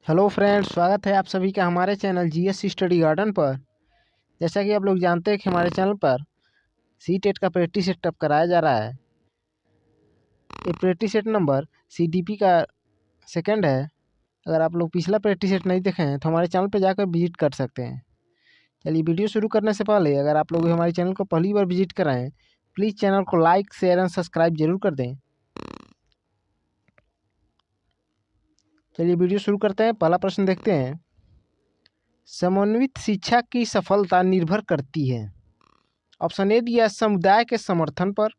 Hello friends, स्वागत है आप सभी का हमारे चैनल जीएस स्टडी गार्डन पर। जैसा कि आप लोग जानते हैं कि हमारे चैनल पर सी टेट का प्रैक्टिस सेट अब कराया जा रहा है। ये प्रैक्टिस सेट नंबर सीडीपी का सेकंड है। अगर आप लोग पिछला प्रैक्टिस सेट नहीं देखे हैं तो हमारे चैनल पर जाकर विजिट कर सकते हैं। चलिए, वीडियो शुरू करने से पहले अगर आप लोग हमारे चैनल को पहली बार विजिट कराएँ, प्लीज़ चैनल को लाइक, शेयर एंड सब्सक्राइब जरूर कर दें। चलिए वीडियो शुरू करते हैं। पहला प्रश्न देखते हैं। समन्वित शिक्षा की सफलता निर्भर करती है। ऑप्शन ए दिया है समुदाय के समर्थन पर।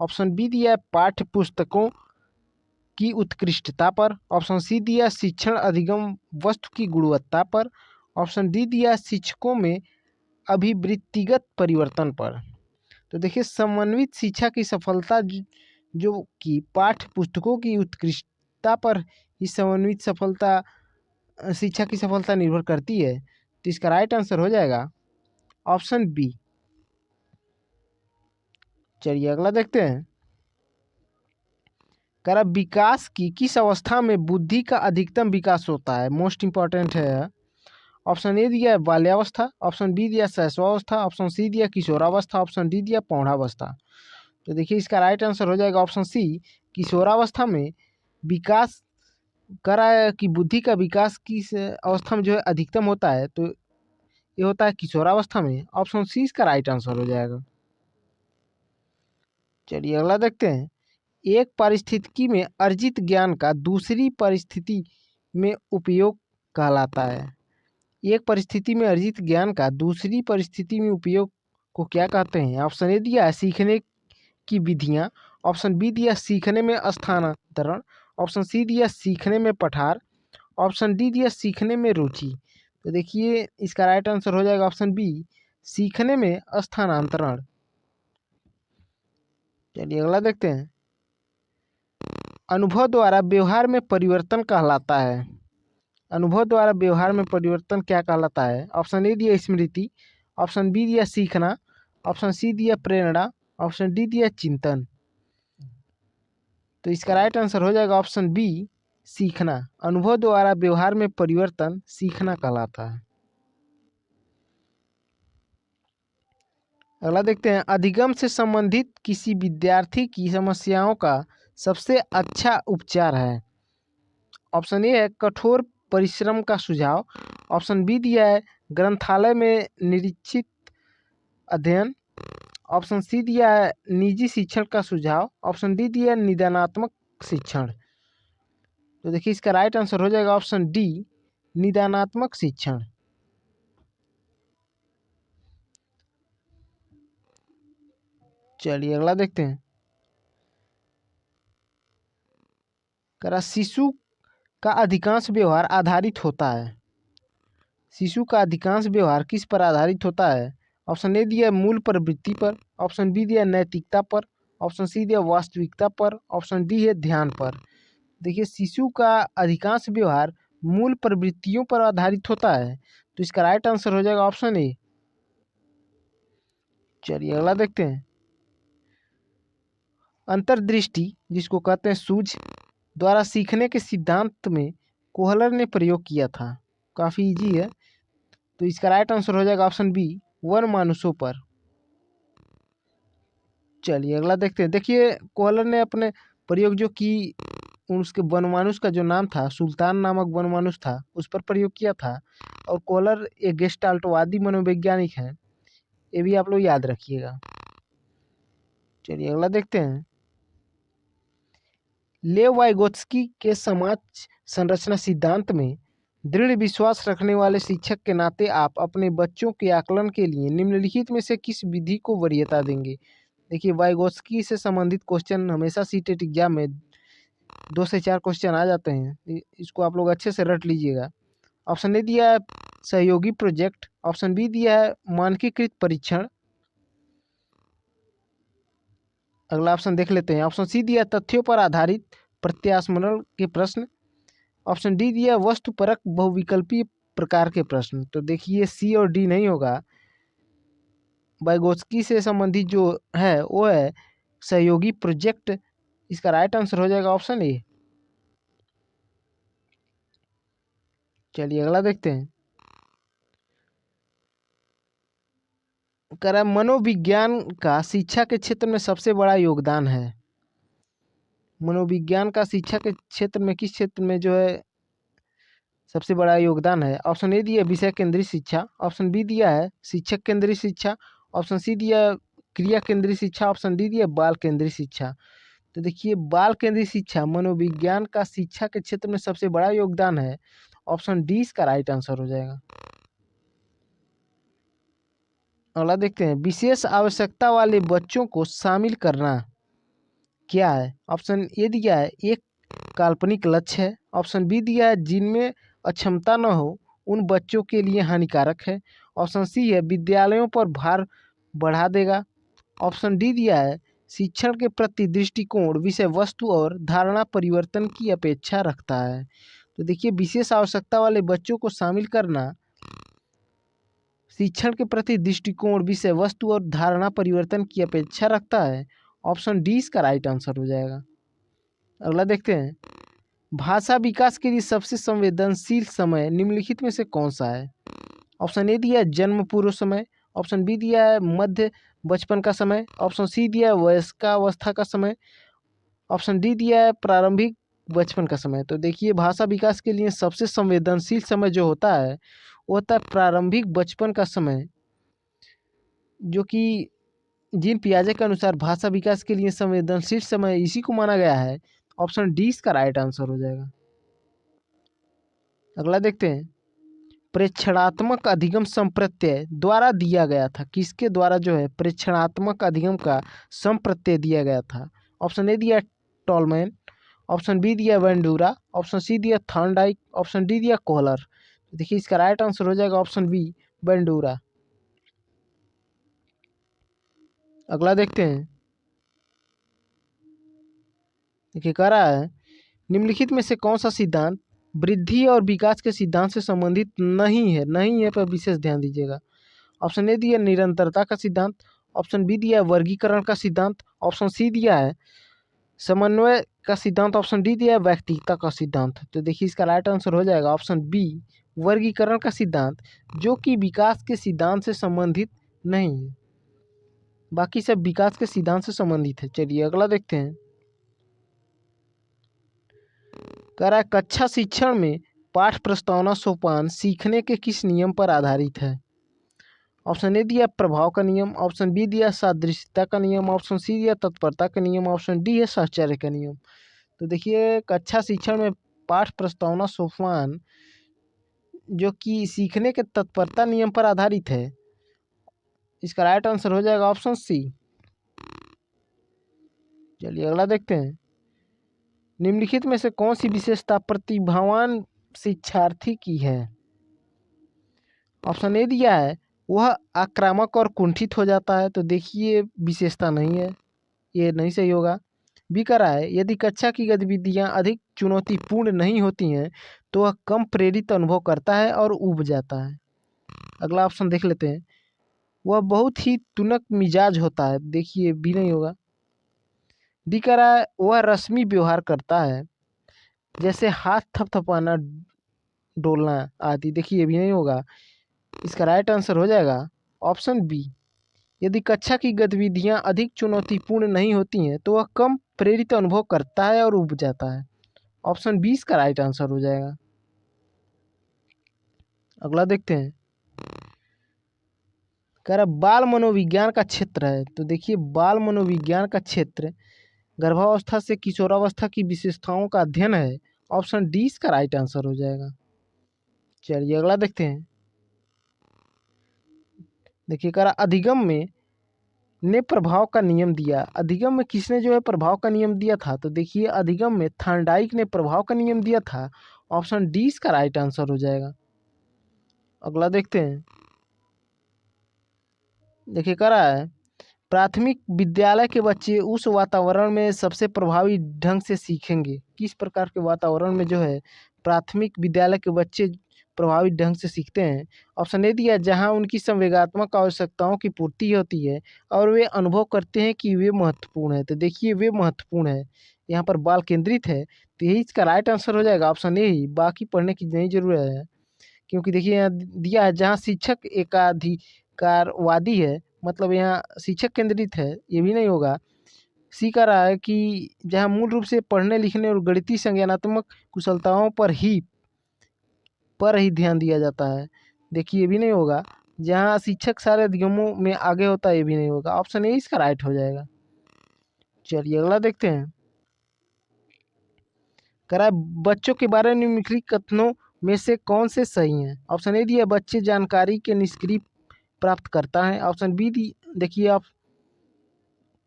ऑप्शन बी दिया है पाठ्य पुस्तकों की उत्कृष्टता पर। ऑप्शन सी दिया है शिक्षण अधिगम वस्तु की गुणवत्ता पर। ऑप्शन डी दिया है शिक्षकों में अभिवृत्तिगत परिवर्तन पर। तो देखिए, समन्वित शिक्षा की सफलता जो कि पाठ्य पुस्तकों की उत्कृष्टता पर ही समन्वित सफलता शिक्षा की सफलता निर्भर करती है। तो इसका राइट आंसर हो जाएगा ऑप्शन बी। चलिए अगला देखते हैं। कर विकास की किस अवस्था में बुद्धि का अधिकतम विकास होता है? मोस्ट इंपॉर्टेंट है। ऑप्शन ए दिया है बाल्यावस्था। ऑप्शन बी दिया शैशवावस्था। ऑप्शन सी दिया किशोरावस्था। ऑप्शन डी दिया पौढ़ावस्था। तो देखिए, इसका राइट आंसर हो जाएगा ऑप्शन सी, किशोरावस्था में विकास करा कि बुद्धि का विकास किस अवस्था में जो है अधिकतम होता है, तो ये होता है किशोरावस्था में। ऑप्शन सी इसका राइट आंसर हो जाएगा। चलिए अगला देखते हैं। एक परिस्थिति में अर्जित ज्ञान का दूसरी परिस्थिति में उपयोग कहलाता है। एक परिस्थिति में अर्जित ज्ञान का दूसरी परिस्थिति में उपयोग को क्या कहते हैं? ऑप्शन ए दिया है सीखने की विधियां। ऑप्शन बी दिया सीखने में स्थानांतरण। ऑप्शन सी दिया सीखने में पठार। ऑप्शन डी दिया सीखने में रुचि। तो देखिए, इसका राइट आंसर हो जाएगा ऑप्शन बी, सीखने में स्थानांतरण। चलिए अगला देखते हैं। अनुभव द्वारा व्यवहार में परिवर्तन कहलाता है। अनुभव द्वारा व्यवहार में परिवर्तन क्या कहलाता है? ऑप्शन ए दिया स्मृति। ऑप्शन बी दिया सीखना। ऑप्शन सी दिया प्रेरणा। ऑप्शन डी दिया चिंतन। तो इसका राइट आंसर हो जाएगा ऑप्शन बी, सीखना। अनुभव द्वारा व्यवहार में परिवर्तन सीखना कहलाता है। अगला देखते हैं। अधिगम से संबंधित किसी विद्यार्थी की समस्याओं का सबसे अच्छा उपचार है। ऑप्शन ए है कठोर परिश्रम का सुझाव। ऑप्शन बी दिया है ग्रंथालय में निरीक्षित अध्ययन। ऑप्शन सी दिया है निजी शिक्षण का सुझाव। ऑप्शन डी दिया है निदानात्मक शिक्षण। तो देखिए, इसका राइट आंसर हो जाएगा ऑप्शन डी, निदानात्मक शिक्षण। चलिए अगला देखते हैं। शिशु का अधिकांश व्यवहार आधारित होता है। शिशु का अधिकांश व्यवहार किस पर आधारित होता है? ऑप्शन ए दिया मूल प्रवृत्ति पर। ऑप्शन बी दिया नैतिकता पर। ऑप्शन सी दिया वास्तविकता पर। ऑप्शन डी है ध्यान पर। देखिए, शिशु का अधिकांश व्यवहार मूल प्रवृत्तियों पर आधारित होता है, तो इसका राइट आंसर हो जाएगा ऑप्शन ए। चलिए अगला देखते हैं। अंतर्दृष्टि, जिसको कहते हैं सूझ, द्वारा सीखने के सिद्धांत में कोहलर ने प्रयोग किया था। काफ़ी इजी है, तो इसका राइट आंसर हो जाएगा ऑप्शन बी, वन मानुषों पर। चलिए अगला देखते हैं। देखिए, कोहलर ने अपने प्रयोग जो की उसके वनमानुष का जो नाम था, सुल्तान नामक वनमानुष था, उस पर प्रयोग किया था। और कोहलर एक गेस्टाल्टवादी मनोवैज्ञानिक हैं, ये भी आप लोग याद रखिएगा। चलिए अगला देखते हैं। लेव वाइगोत्स्की के समाज संरचना सिद्धांत में दृढ़ विश्वास रखने वाले शिक्षक के नाते आप अपने बच्चों के आकलन के लिए निम्नलिखित में से किस विधि को वरीयता देंगे? देखिए, वाइगोत्स्की से संबंधित क्वेश्चन हमेशा सीटेट एग्जाम में 2 से 4 क्वेश्चन आ जाते हैं, इसको आप लोग अच्छे से रट लीजिएगा। ऑप्शन ए दिया है सहयोगी प्रोजेक्ट। ऑप्शन बी दिया है मानकीकृत परीक्षण। अगला ऑप्शन देख लेते हैं। ऑप्शन सी दिया तथ्यों पर आधारित प्रत्यास्मरण के प्रश्न। ऑप्शन डी दिया वस्तुपरक बहुविकल्पीय प्रकार के प्रश्न। तो देखिए, सी और डी नहीं होगा। वाइगोत्स्की से संबंधित जो है वो है सहयोगी प्रोजेक्ट। इसका राइट आंसर हो जाएगा ऑप्शन ए। चलिए अगला देखते हैं। कह रहा है मनोविज्ञान का शिक्षा के क्षेत्र में सबसे बड़ा योगदान है। मनोविज्ञान का शिक्षा के क्षेत्र में किस क्षेत्र में जो है सबसे बड़ा योगदान है? ऑप्शन ए दिया विषय केंद्रित शिक्षा, ऑप्शन बी दिया है शिक्षक केंद्रित शिक्षा, ऑप्शन सी दिया क्रिया केंद्रित शिक्षा, ऑप्शन डी दिया बाल केंद्रित शिक्षा। तो देखिए बाल केंद्रित शिक्षा मनोविज्ञान का शिक्षा के क्षेत्र में सबसे बड़ा योगदान है। ऑप्शन डी इसका राइट आंसर हो जाएगा। अगला देखते हैं, विशेष आवश्यकता वाले बच्चों को शामिल करना क्या है? ऑप्शन ए दिया है एक काल्पनिक लक्ष्य है, ऑप्शन बी दिया है जिनमें अक्षमता न हो उन बच्चों के लिए हानिकारक है, ऑप्शन सी है विद्यालयों पर भार बढ़ा देगा, ऑप्शन डी दिया है शिक्षण के प्रति दृष्टिकोण विषय वस्तु और धारणा परिवर्तन की अपेक्षा रखता है। तो देखिए विशेष आवश्यकता वाले बच्चों को शामिल करना शिक्षण के प्रति दृष्टिकोण विषय वस्तु और धारणा परिवर्तन की अपेक्षा रखता है। ऑप्शन डी इसका राइट आंसर हो जाएगा। अगला देखते हैं, भाषा विकास के लिए सबसे संवेदनशील समय निम्नलिखित में से कौन सा है? ऑप्शन ए दिया है जन्म पूर्व समय, ऑप्शन बी दिया है मध्य बचपन का समय, ऑप्शन सी दिया है वयस्कावस्था का समय, ऑप्शन डी दिया है प्रारंभिक बचपन का समय। तो देखिए भाषा विकास के लिए सबसे संवेदनशील समय जो होता है वो होता है प्रारंभिक बचपन का समय, जो कि जीन पियाजे के अनुसार भाषा विकास के लिए संवेदनशील समय इसी को माना गया है। ऑप्शन डी इसका राइट आंसर हो जाएगा। अगला देखते हैं, प्रेक्षणात्मक अधिगम संप्रत्यय द्वारा दिया गया था, किसके द्वारा जो है प्रेक्षणात्मक अधिगम का संप्रत्यय दिया गया था? ऑप्शन ए दिया टॉलमैन, ऑप्शन बी दिया वेंडूरा, ऑप्शन सी दिया थॉर्नडाइक, ऑप्शन डी दिया कोहलर। तो देखिए इसका राइट आंसर हो जाएगा ऑप्शन बी वेंडूरा। अगला देखते हैं, देखिए कह रहा है निम्नलिखित में से कौन सा सिद्धांत वृद्धि और विकास के सिद्धांत से संबंधित नहीं है? नहीं है पर विशेष ध्यान दीजिएगा। ऑप्शन ए दिया निरंतरता का सिद्धांत, ऑप्शन बी दिया वर्गीकरण का सिद्धांत, ऑप्शन सी दिया है समन्वय का सिद्धांत, ऑप्शन डी दिया है व्यक्तिगता का सिद्धांत। तो देखिए इसका राइट आंसर हो जाएगा ऑप्शन बी वर्गीकरण का सिद्धांत, जो कि विकास के सिद्धांत से संबंधित नहीं है, बाकी सब विकास के सिद्धांत से संबंधित है। चलिए अगला देखते हैं, कह रहा है कक्षा शिक्षण में पाठ प्रस्तावना सोपान सीखने के किस नियम पर आधारित है? ऑप्शन ए दिया प्रभाव का नियम, ऑप्शन बी दिया सादृश्यता का नियम, ऑप्शन सी दिया तत्परता का नियम, ऑप्शन डी है साहचर्य का नियम। तो देखिए कक्षा शिक्षण में पाठ प्रस्तावना सोपान जो कि सीखने के तत्परता नियम पर आधारित है, इसका राइट आंसर हो जाएगा ऑप्शन सी। चलिए अगला देखते हैं, निम्नलिखित में से कौन सी विशेषता प्रतिभावान शिक्षार्थी की है? ऑप्शन ए दिया है वह आक्रामक और कुंठित हो जाता है। तो देखिए विशेषता नहीं है, ये नहीं सही होगा। बी कह रहा है यदि कक्षा की गतिविधियां अधिक चुनौतीपूर्ण नहीं होती हैं तो वह कम प्रेरित अनुभव करता है और ऊब जाता है। अगला ऑप्शन देख लेते हैं, वह बहुत ही तुनक मिजाज होता है। देखिए भी नहीं होगा। डी कह रहा है वह रस्मी व्यवहार करता है, जैसे हाथ थपथपाना डोलना आदि। देखिए ये भी नहीं होगा। इसका राइट आंसर हो जाएगा ऑप्शन बी, यदि कक्षा की गतिविधियां अधिक चुनौतीपूर्ण नहीं होती हैं तो वह कम प्रेरित अनुभव करता है और ऊब जाता है। ऑप्शन बी इसका राइट आंसर हो जाएगा। अगला देखते हैं, कह रहा बाल मनोविज्ञान का क्षेत्र है। तो देखिए बाल मनोविज्ञान का क्षेत्र गर्भावस्था से किशोरावस्था की विशेषताओं का अध्ययन है। ऑप्शन डी इसका राइट आंसर हो जाएगा। चलिए अगला देखते हैं, देखिए कह रहा अधिगम में ने प्रभाव का नियम दिया। अधिगम में किसने जो है प्रभाव का नियम दिया था? तो देखिए अधिगम में थॉर्नडाइक ने प्रभाव का नियम दिया था। ऑप्शन डी इसका राइट आंसर हो जाएगा। अगला देखते हैं, देखिए कह रहा है प्राथमिक विद्यालय के बच्चे उस वातावरण में सबसे प्रभावी ढंग से सीखेंगे। किस प्रकार के वातावरण में जो है प्राथमिक विद्यालय के बच्चे प्रभावी ढंग से सीखते हैं? ऑप्शन ए दिया जहां उनकी संवेगात्मक आवश्यकताओं की पूर्ति होती है और वे अनुभव करते हैं कि वे महत्वपूर्ण है। तो देखिए वे महत्वपूर्ण है, यहाँ पर बाल केंद्रित है, तो यही इसका राइट आंसर हो जाएगा ऑप्शन ए ही। बाकी पढ़ने की नहीं जरूरत है। क्योंकि देखिए यहाँ दिया है जहाँ शिक्षक एकाधिकारवादी है, मतलब यहाँ शिक्षक केंद्रित है, ये भी नहीं होगा। सी कह रहा है कि जहाँ मूल रूप से पढ़ने लिखने और गणितीय संज्ञानात्मक कुशलताओं पर ही ध्यान दिया जाता है, देखिए ये भी नहीं होगा। जहाँ शिक्षक सारे अधिगमों में आगे होता है, ये भी नहीं होगा। ऑप्शन ए इसका राइट हो जाएगा। चलिए अगला देखते हैं। कह रहा है बच्चों के बारे में निम्नलिखित कथनों में से कौन से सही हैं। ऑप्शन ए दिया बच्चे जानकारी के निष्क्रिय प्राप्त करता है। ऑप्शन बी दी देखिए आप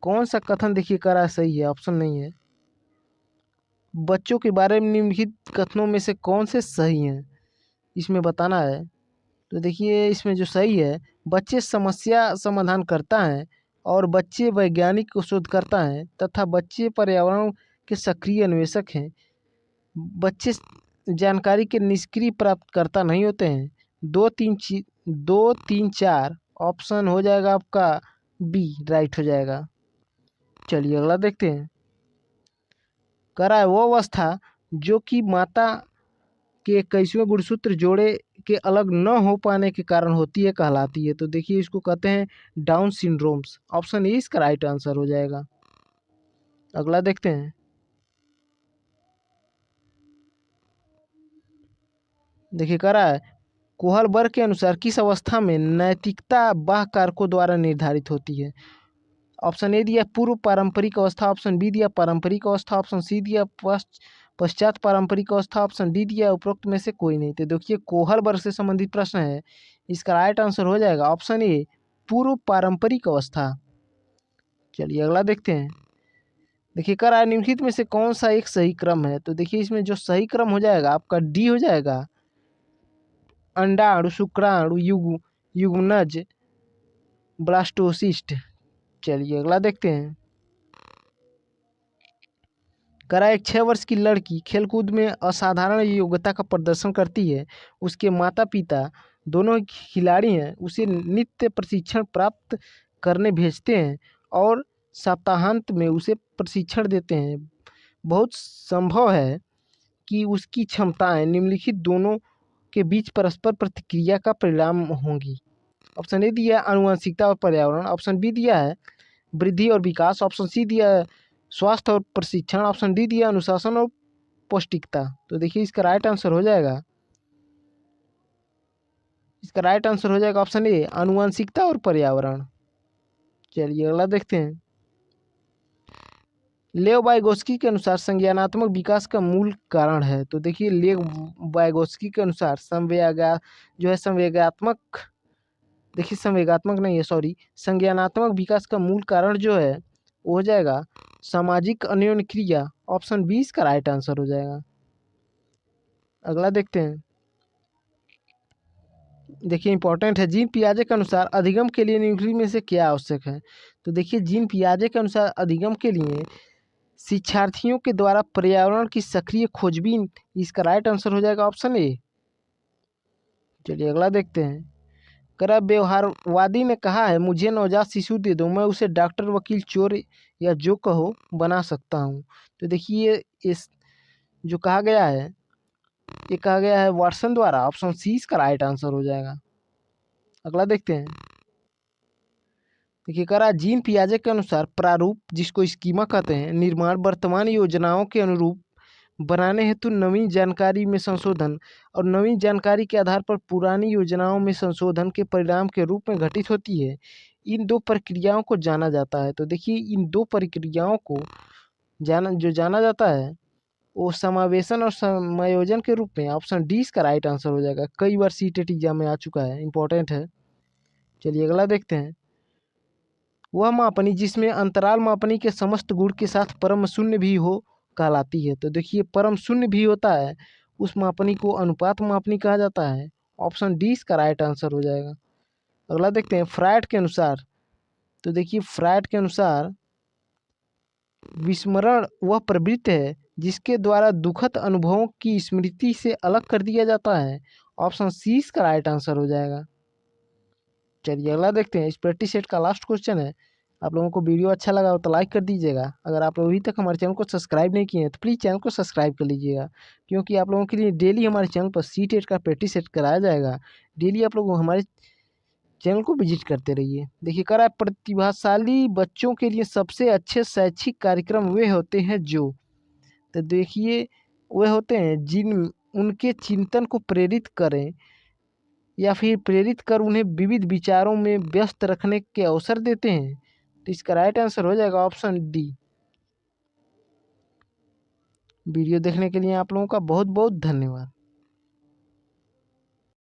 कौन सा कथन देखिए कह रहा है सही है, ऑप्शन नहीं है। बच्चों के बारे में निम्नलिखित कथनों में से कौन से सही हैं, इसमें बताना है। तो देखिए इसमें जो सही है, बच्चे समस्या समाधान करता है और बच्चे वैज्ञानिक शोधकर्ता हैं तथा बच्चे पर्यावरण के सक्रिय अन्वेषक हैं। बच्चे जानकारी के निष्क्रिय प्राप्तकर्ता नहीं होते हैं। 2 3 4 ऑप्शन हो जाएगा आपका बी, राइट हो जाएगा। चलिए अगला देखते हैं। कह रहा है वो अवस्था जो कि माता के 21वें गुणसूत्र जोड़े के अलग न हो पाने के कारण होती है कहलाती है। तो देखिए इसको कहते हैं डाउन सिंड्रोम्स। ऑप्शन ए इसका राइट आंसर हो जाएगा। अगला देखते हैं। देखिए कह रहा है कोहलबर्ग के अनुसार किस अवस्था में नैतिकता बाह्य कारकों द्वारा निर्धारित होती है। ऑप्शन ए दिया पूर्व पारंपरिक अवस्था, ऑप्शन बी दिया पारंपरिक अवस्था, ऑप्शन सी दिया पश्चात पारंपरिक अवस्था, ऑप्शन डी दिया उपरोक्त में से कोई नहीं। तो देखिए कोहलबर्ग से संबंधित प्रश्न है, इसका राइट आंसर हो जाएगा ऑप्शन ए पूर्व पारंपरिक अवस्था। चलिए अगला देखते हैं। देखिए कह रहा है निम्नलिखित में से कौन सा एक सही क्रम है। तो देखिए इसमें जो सही क्रम हो जाएगा आपका डी हो जाएगा, अंडाणु शुक्राणु युग्मनज ब्लास्टोसिस्ट। चलिए अगला देखते हैं। करा एक 6 वर्ष की लड़की खेलकूद में असाधारण योग्यता का प्रदर्शन करती है। उसके माता पिता दोनों खिलाड़ी हैं, उसे नित्य प्रशिक्षण प्राप्त करने भेजते हैं और सप्ताहांत में उसे प्रशिक्षण देते हैं। बहुत संभव है कि उसकी क्षमताएं निम्नलिखित दोनों के बीच परस्पर प्रतिक्रिया का परिणाम होंगी। ऑप्शन ए दिया है आनुवंशिकता और पर्यावरण, ऑप्शन बी दिया है वृद्धि और विकास, ऑप्शन सी दिया है स्वास्थ्य और प्रशिक्षण, ऑप्शन डी दिया अनुशासन और पौष्टिकता। तो देखिए इसका राइट आंसर हो जाएगा, ऑप्शन ए आनुवंशिकता और पर्यावरण। चलिए अगला देखते हैं। लेव वाइगोस्की के अनुसार संज्ञानात्मक विकास का मूल कारण है। तो देखिए लेव वाइगोस्की के अनुसार संज्ञानात्मक विकास का मूल कारण जो है वो हो जाएगा सामाजिक अन्योन्य क्रिया। ऑप्शन बी इसका राइट आंसर हो जाएगा। अगला देखते हैं। देखिए इंपॉर्टेंट है, जीन पियाजे के अनुसार अधिगम के लिए निम्नलिखित में से क्या आवश्यक है। तो देखिए जीन पियाजे के अनुसार अधिगम के लिए शिक्षार्थियों के द्वारा पर्यावरण की सक्रिय खोजबीन, इसका राइट आंसर हो जाएगा ऑप्शन ए। चलिए अगला देखते हैं। करा व्यवहारवादी ने कहा है मुझे नवजात शिशु दे दो, मैं उसे डॉक्टर वकील चोर या जो कहो बना सकता हूँ। तो देखिए इस जो कहा गया है ये कहा गया है वाटसन द्वारा, ऑप्शन सी इसका राइट आंसर हो जाएगा। अगला देखते हैं। देखिए करा जीन पियाजे के अनुसार प्रारूप, जिसको स्कीमा कहते हैं, निर्माण वर्तमान योजनाओं के अनुरूप बनाने हेतु नवीन जानकारी में संशोधन और नवीन जानकारी के आधार पर पुरानी योजनाओं में संशोधन के परिणाम के रूप में घटित होती है। इन दो प्रक्रियाओं को जाना जाता है। तो देखिए इन दो प्रक्रियाओं को जाना जाता है वो समावेशन और समायोजन के रूप में। ऑप्शन डी इसका राइट आंसर हो जाएगा, कई बार सीटेट एग्जाम में आ चुका है, इंपॉर्टेंट है। चलिए अगला देखते हैं। वह मापनी जिसमें अंतराल मापनी के समस्त गुण के साथ परम शून्य भी हो कहलाती है। तो देखिए परम शून्य भी होता है उस मापनी को अनुपात मापनी कहा जाता है। ऑप्शन डी इसका राइट आंसर हो जाएगा। अगला देखते हैं। फ्रायड के अनुसार, तो देखिए फ्रायड के अनुसार विस्मरण वह प्रवृत्ति है जिसके द्वारा दुखद अनुभवों की स्मृति से अलग कर दिया जाता है। ऑप्शन सी इसका राइट आंसर हो जाएगा। चलिए अगला देखते हैं। इस प्रैक्टिस सेट का लास्ट क्वेश्चन है, आप लोगों को वीडियो अच्छा लगा हो तो लाइक कर दीजिएगा। अगर आप लोग अभी तक हमारे चैनल को सब्सक्राइब नहीं किए हैं तो प्लीज़ चैनल को सब्सक्राइब कर लीजिएगा, क्योंकि आप लोगों के लिए डेली हमारे चैनल पर सी-टेट का प्रैक्टिस सेट कराया जाएगा। डेली आप लोग हमारे चैनल को विजिट करते रहिए। देखिए कह रहा है, प्रतिभाशाली बच्चों के लिए सबसे अच्छे शैक्षिक कार्यक्रम वे होते हैं जो, तो देखिए वे होते हैं जिन उनके चिंतन को प्रेरित करें या फिर प्रेरित कर उन्हें विविध विचारों में व्यस्त रखने के अवसर देते हैं। तो इसका राइट आंसर हो जाएगा ऑप्शन डी। वीडियो देखने के लिए आप लोगों का बहुत बहुत धन्यवाद।